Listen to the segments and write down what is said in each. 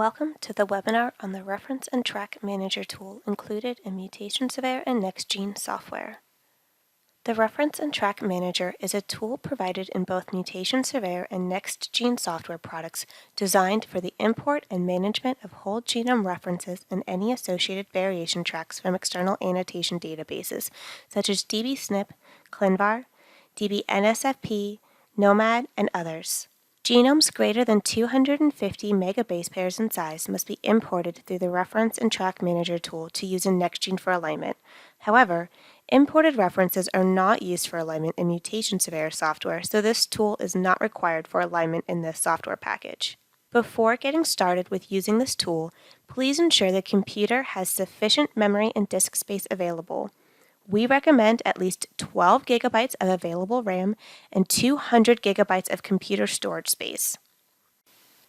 Welcome to the webinar on the Reference and Track Manager tool included in Mutation Surveyor and NextGENE software. The Reference and Track Manager is a tool provided in both Mutation Surveyor and NextGENE software products designed for the import and management of whole genome references and any associated variation tracks from external annotation databases such as dbSNP, ClinVar, dbNSFP, gnomAD, and others. Genomes greater than 250 megabase pairs in size must be imported through the Reference and Track Manager tool to use in NextGENE for alignment. However, imported references are not used for alignment in Mutation Surveyor software, so this tool is not required for alignment in this software package. Before getting started with using this tool, please ensure the computer has sufficient memory and disk space available. We recommend at least 12 gigabytes of available RAM and 200 gigabytes of computer storage space.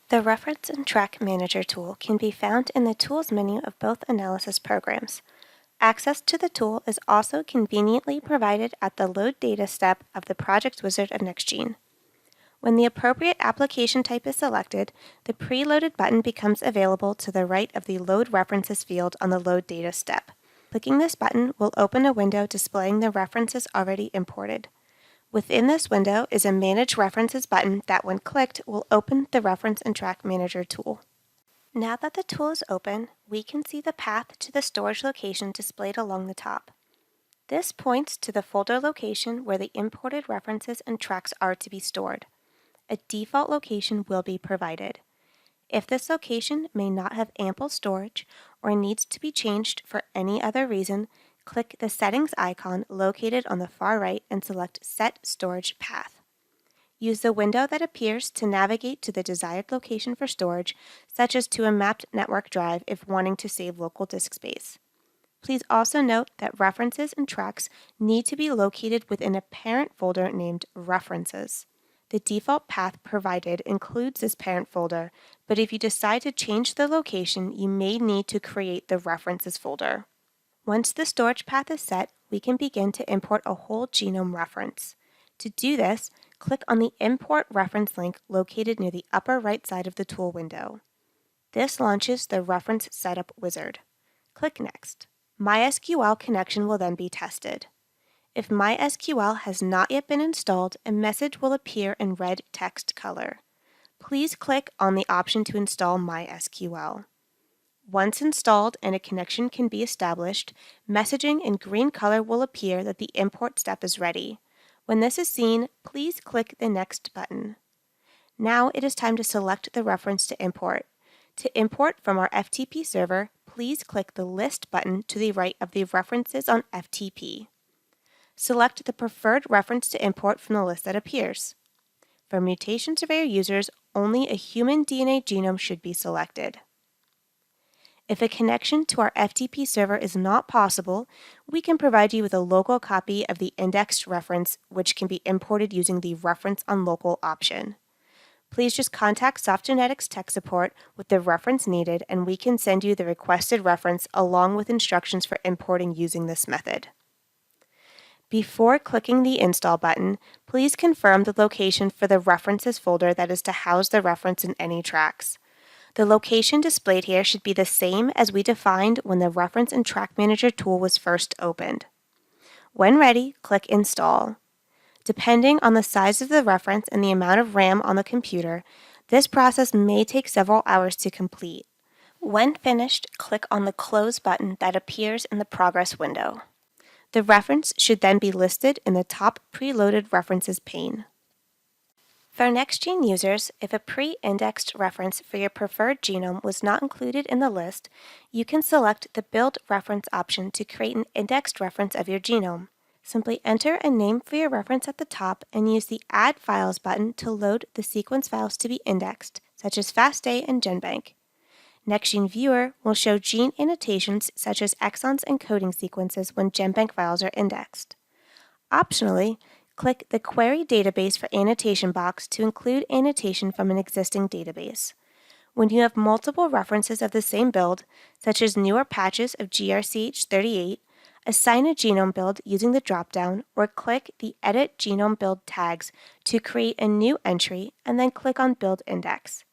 The Reference and Track Manager tool can be found in the Tools menu of both analysis programs. Access to the tool is also conveniently provided at the Load Data step of the Project Wizard of NextGENE. When the appropriate application type is selected, the preloaded button becomes available to the right of the Load References field on the Load Data step. Clicking this button will open a window displaying the references already imported. Within this window is a Manage References button that, when clicked, will open the Reference and Track Manager tool. Now that the tool is open, we can see the path to the storage location displayed along the top. This points to the folder location where the imported references and tracks are to be stored. A default location will be provided. If this location may not have ample storage or needs to be changed for any other reason, click the Settings icon located on the far right and select Set Storage Path. Use the window that appears to navigate to the desired location for storage, such as to a mapped network drive if wanting to save local disk space. Please also note that references and tracks need to be located within a parent folder named References. The default path provided includes this parent folder, but if you decide to change the location, you may need to create the References folder. Once the storage path is set, we can begin to import a whole genome reference. To do this, click on the Import Reference link located near the upper right side of the tool window. This launches the Reference Setup wizard. Click Next. MySQL connection will then be tested. If MySQL has not yet been installed, a message will appear in red text color. Please click on the option to install MySQL. Once installed and a connection can be established, messaging in green color will appear that the import step is ready. When this is seen, please click the Next button. Now it is time to select the reference to import. To import from our FTP server, please click the List button to the right of the References on FTP. Select the preferred reference to import from the list that appears. For Mutation Surveyor users, only a human DNA genome should be selected. If a connection to our FTP server is not possible, we can provide you with a local copy of the indexed reference, which can be imported using the Reference on Local option. Please just contact SoftGenetics Tech Support with the reference needed, and we can send you the requested reference along with instructions for importing using this method. Before clicking the Install button, please confirm the location for the References folder that is to house the reference in any tracks. The location displayed here should be the same as we defined when the Reference and Track Manager tool was first opened. When ready, click Install. Depending on the size of the reference and the amount of RAM on the computer, this process may take several hours to complete. When finished, click on the Close button that appears in the Progress window. The reference should then be listed in the top preloaded references pane. For NextGENE users, if a pre-indexed reference for your preferred genome was not included in the list, you can select the Build Reference option to create an indexed reference of your genome. Simply enter a name for your reference at the top and use the Add Files button to load the sequence files to be indexed, such as FASTA and GenBank. NextGENE Viewer will show gene annotations such as exons and coding sequences when GenBank files are indexed. Optionally, click the Query Database for Annotation box to include annotation from an existing database. When you have multiple references of the same build, such as newer patches of GRCH38, assign a genome build using the dropdown or click the Edit Genome Build tags to create a new entry and then click on Build Index.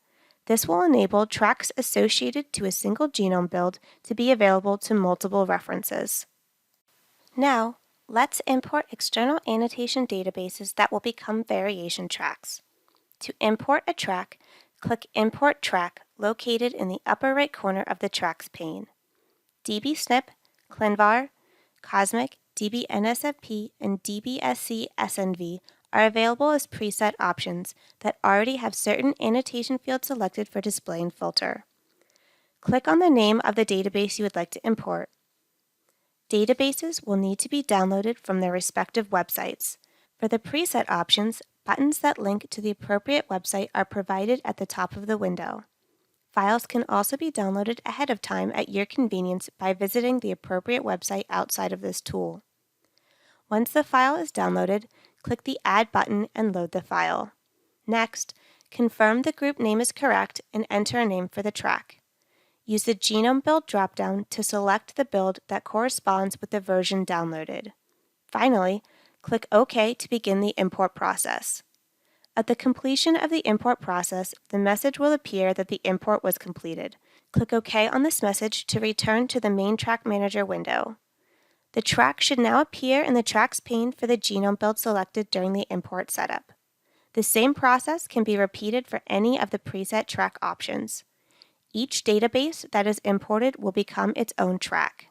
This will enable tracks associated to a single genome build to be available to multiple references. Now, let's import external annotation databases that will become variation tracks. To import a track, click Import Track located in the upper right corner of the Tracks pane. dbSNP, ClinVar, Cosmic, dbNSFP, and dbSNP are available as preset options that already have certain annotation fields selected for display and filter. Click on the name of the database you would like to import. Databases will need to be downloaded from their respective websites. For the preset options, buttons that link to the appropriate website are provided at the top of the window. Files can also be downloaded ahead of time at your convenience by visiting the appropriate website outside of this tool. Once the file is downloaded, click the Add button and load the file. Next, confirm the group name is correct and enter a name for the track. Use the Genome Build dropdown to select the build that corresponds with the version downloaded. Finally, click OK to begin the import process. At the completion of the import process, the message will appear that the import was completed. Click OK on this message to return to the main Track Manager window. The track should now appear in the Tracks pane for the genome build selected during the import setup. The same process can be repeated for any of the preset track options. Each database that is imported will become its own track.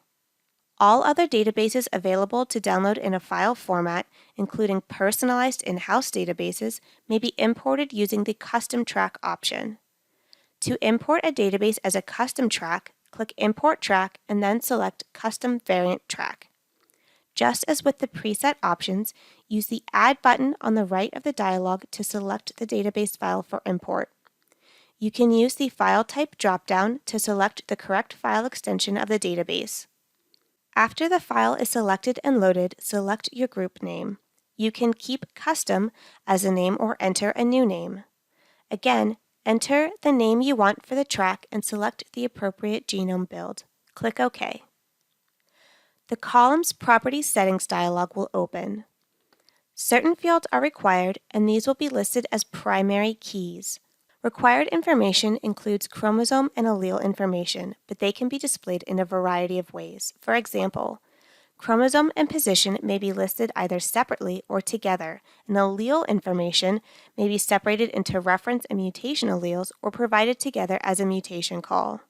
All other databases available to download in a file format, including personalized in-house databases, may be imported using the Custom Track option. To import a database as a custom track, click Import Track and then select Custom Variant Track. Just as with the preset options, use the Add button on the right of the dialog to select the database file for import. You can use the File Type dropdown to select the correct file extension of the database. After the file is selected and loaded, select your group name. You can keep Custom as a name or enter a new name. Again, enter the name you want for the track and select the appropriate genome build. Click OK. The Columns Properties Settings dialog will open. Certain fields are required, and these will be listed as primary keys. Required information includes chromosome and allele information, but they can be displayed in a variety of ways. For example, chromosome and position may be listed either separately or together, and allele information may be separated into reference and mutation alleles or provided together as a mutation call.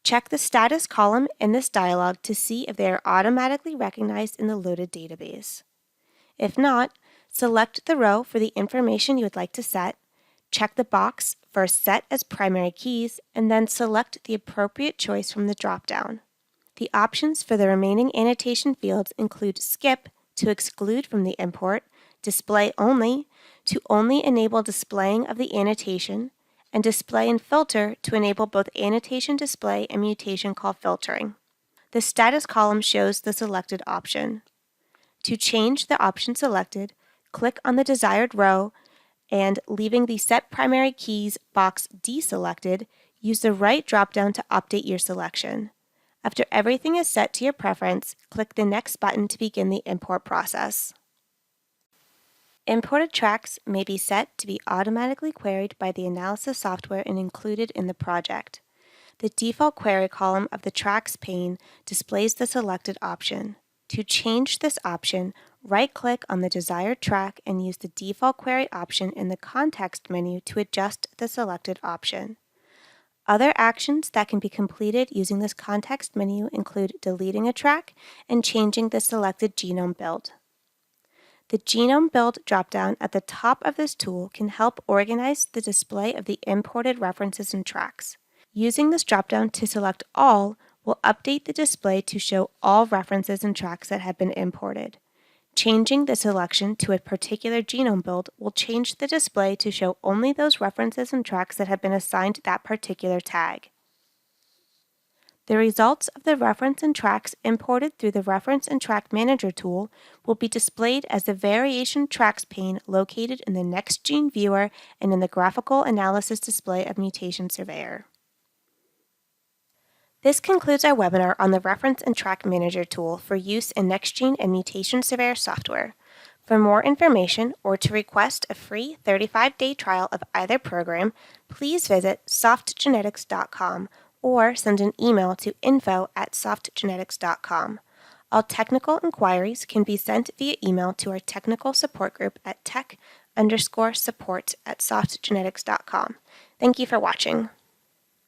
Check the status column in this dialog to see if they are automatically recognized in the loaded database. If not, select the row for the information you would like to set, check the box for Set as Primary Keys, and then select the appropriate choice from the dropdown. The options for the remaining annotation fields include Skip to exclude from the import, Display Only to only enable displaying of the annotation, and Display and Filter to enable both annotation display and mutation call filtering. The status column shows the selected option. To change the option selected, click on the desired row and, leaving the Set Primary Keys box deselected, use the right dropdown to update your selection. After everything is set to your preference, click the Next button to begin the import process. Imported tracks may be set to be automatically queried by the analysis software and included in the project. The default query column of the Tracks pane displays the selected option. To change this option, right-click on the desired track and use the default query option in the context menu to adjust the selected option. Other actions that can be completed using this context menu include deleting a track and changing the selected genome build. The Genome Build dropdown at the top of this tool can help organize the display of the imported references and tracks. Using this dropdown to select All will update the display to show all references and tracks that have been imported. Changing the selection to a particular genome build will change the display to show only those references and tracks that have been assigned that particular tag. The results of the reference and tracks imported through the Reference and Track Manager tool will be displayed as the Variation Tracks pane located in the NextGENE viewer and in the Graphical Analysis display of Mutation Surveyor. This concludes our webinar on the Reference and Track Manager tool for use in NextGENE and Mutation Surveyor software. For more information or to request a free 35-day trial of either program, please visit softgenetics.com or send an email to info@softgenetics.com. All technical inquiries can be sent via email to our technical support group at tech_support@softgenetics.com. Thank you for watching.